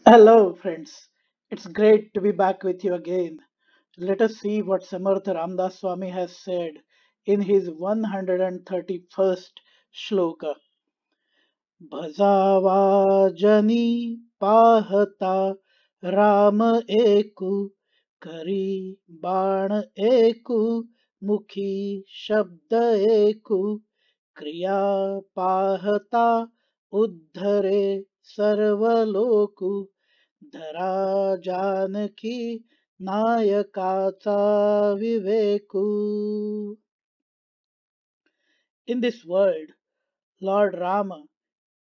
Hello, friends. It's great to be back with you again. Let us see what Samartha Ramdas Swami has said in his 131st shloka. भजावाजनी पाहता राम एकु करी बाण एकु मुखी शब्द एकु क्रिया पाहता उद्धरे सर्वलोकु धरा Janaki नायकाचा विवेकू. In this world, Lord Rama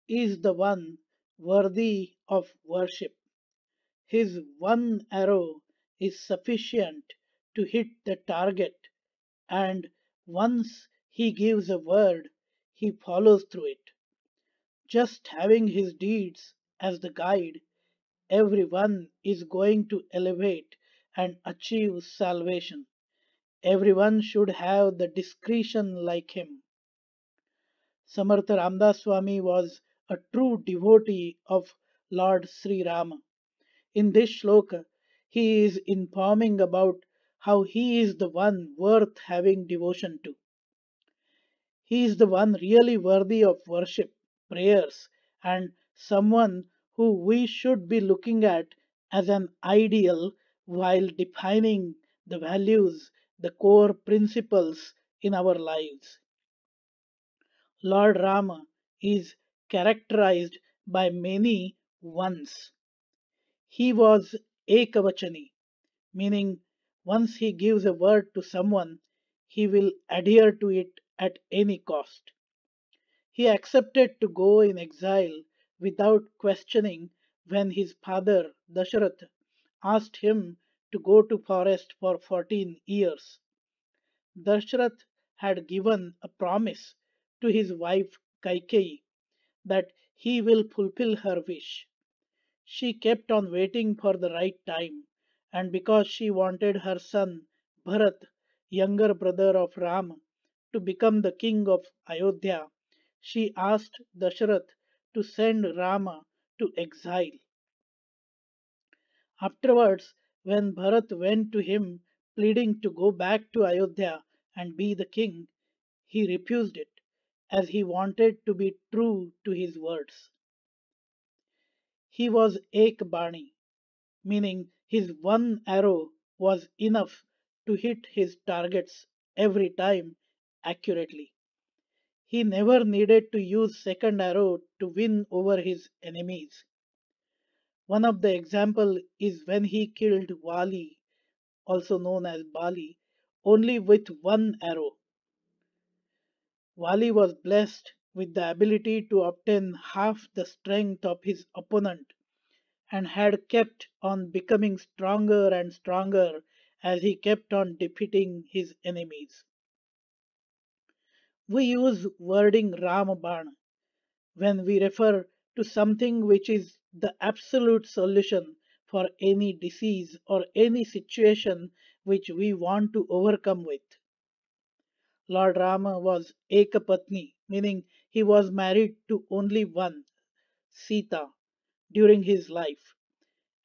is the one worthy of worship. His one arrow is sufficient to hit the target, and once he gives a word, he follows through it. Just having his deeds as the guide, everyone is going to elevate and achieve salvation. Everyone should have the discretion like him. Samartha Ramdas Swami was a true devotee of Lord Sri Rama. In this shloka, he is informing about how he is the one worth having devotion to. He is the one really worthy of worship, prayers, and someone who we should be looking at as an ideal while defining the values, the core principles in our lives. Lord Rama is characterized by many ones. He was Ekavachani, meaning once he gives a word to someone, he will adhere to it at any cost. He accepted to go in exile without questioning when his father Dasharath asked him to go to forest for 14 years. Dasharath had given a promise to his wife Kaikeyi that he will fulfill her wish. She kept on waiting for the right time, and because she wanted her son Bharat, younger brother of Ram, to become the king of Ayodhya, she asked Dasharath to send Rama to exile. Afterwards, when Bharat went to him pleading to go back to Ayodhya and be the king, he refused it, as he wanted to be true to his words. He was Ek Bani, meaning his one arrow was enough to hit his targets every time accurately. He never needed to use second arrow to win over his enemies. One of the example is when he killed Wali, also known as Bali, only with one arrow. Wali was blessed with the ability to obtain half the strength of his opponent and had kept on becoming stronger and stronger as he kept on defeating his enemies. We use wording Ramaban when we refer to something which is the absolute solution for any disease or any situation which we want to overcome with. Lord Rama was Ekapatni, meaning he was married to only one, Sita, during his life.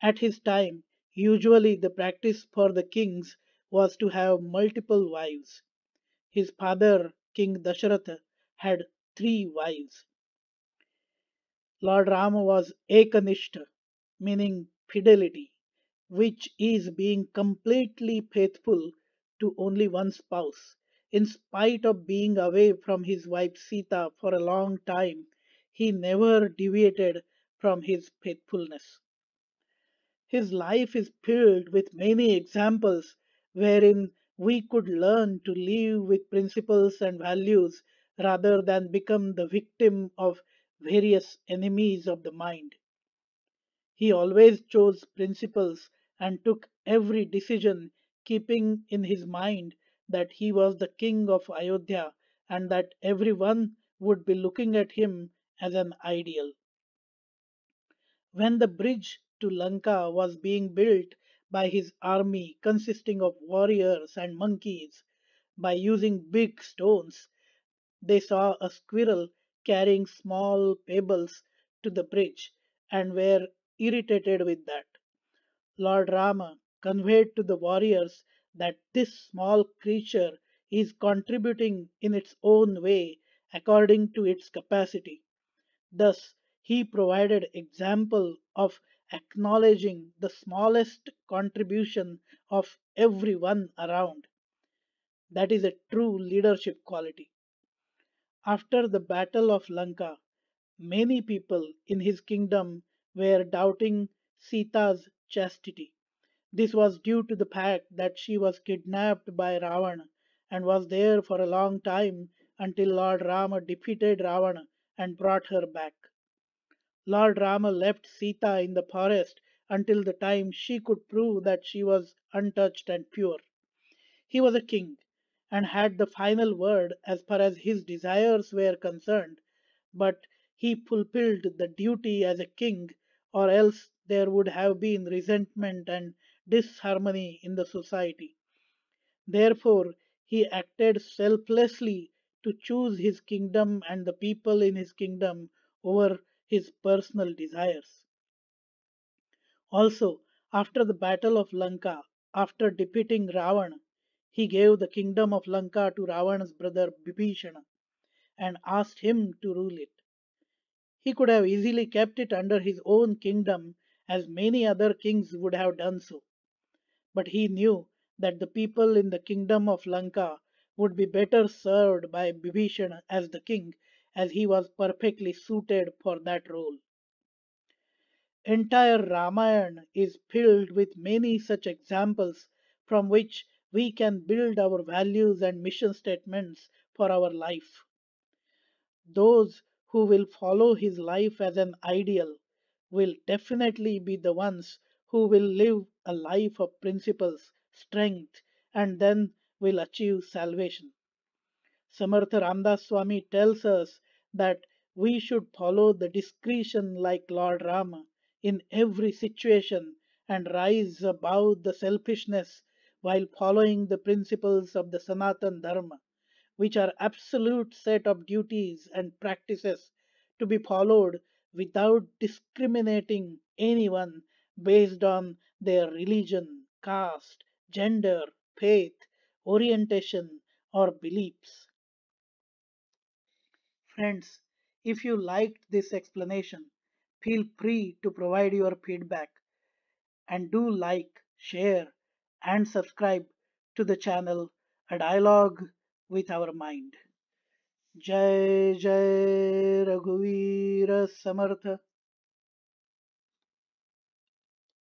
At his time, usually the practice for the kings was to have multiple wives. His father, King Dasharatha, had three wives. Lord Rama was Ekanishta, meaning fidelity, which is being completely faithful to only one spouse. In spite of being away from his wife Sita for a long time, he never deviated from his faithfulness. His life is filled with many examples wherein we could learn to live with principles and values rather than become the victim of various enemies of the mind. He always chose principles and took every decision keeping in his mind that he was the king of Ayodhya and that everyone would be looking at him as an ideal. When the bridge to Lanka was being built by his army consisting of warriors and monkeys, by using big stones, they saw a squirrel carrying small pebbles to the bridge and were irritated with that. Lord Rama conveyed to the warriors that this small creature is contributing in its own way according to its capacity. Thus, he provided example of acknowledging the smallest contribution of everyone around. That is a true leadership quality. After the battle of Lanka, many people in his kingdom were doubting Sita's chastity. This was due to the fact that she was kidnapped by Ravana and was there for a long time until Lord Rama defeated Ravana and brought her back. Lord Rama left Sita in the forest until the time she could prove that she was untouched and pure. He was a king and had the final word as far as his desires were concerned, but he fulfilled the duty as a king, or else there would have been resentment and disharmony in the society. Therefore, he acted selflessly to choose his kingdom and the people in his kingdom over his personal desires. Also, after the battle of Lanka, after defeating Ravana, he gave the kingdom of Lanka to Ravana's brother Bibhishana and asked him to rule it. He could have easily kept it under his own kingdom, as many other kings would have done so. But he knew that the people in the kingdom of Lanka would be better served by Bibhishana as the king, as he was perfectly suited for that role. Entire Ramayana is filled with many such examples from which we can build our values and mission statements for our life. Those who will follow his life as an ideal will definitely be the ones who will live a life of principles, strength, and then will achieve salvation. Samartha Ramdas Swami tells us that we should follow the discretion like Lord Rama in every situation and rise above the selfishness while following the principles of the Sanatan Dharma, which are absolute set of duties and practices to be followed without discriminating anyone based on their religion, caste, gender, faith, orientation, or beliefs. Friends, if you liked this explanation, feel free to provide your feedback and do like, share, and subscribe to the channel A Dialogue with Our Mind. जय जय रघुवीर समर्थ।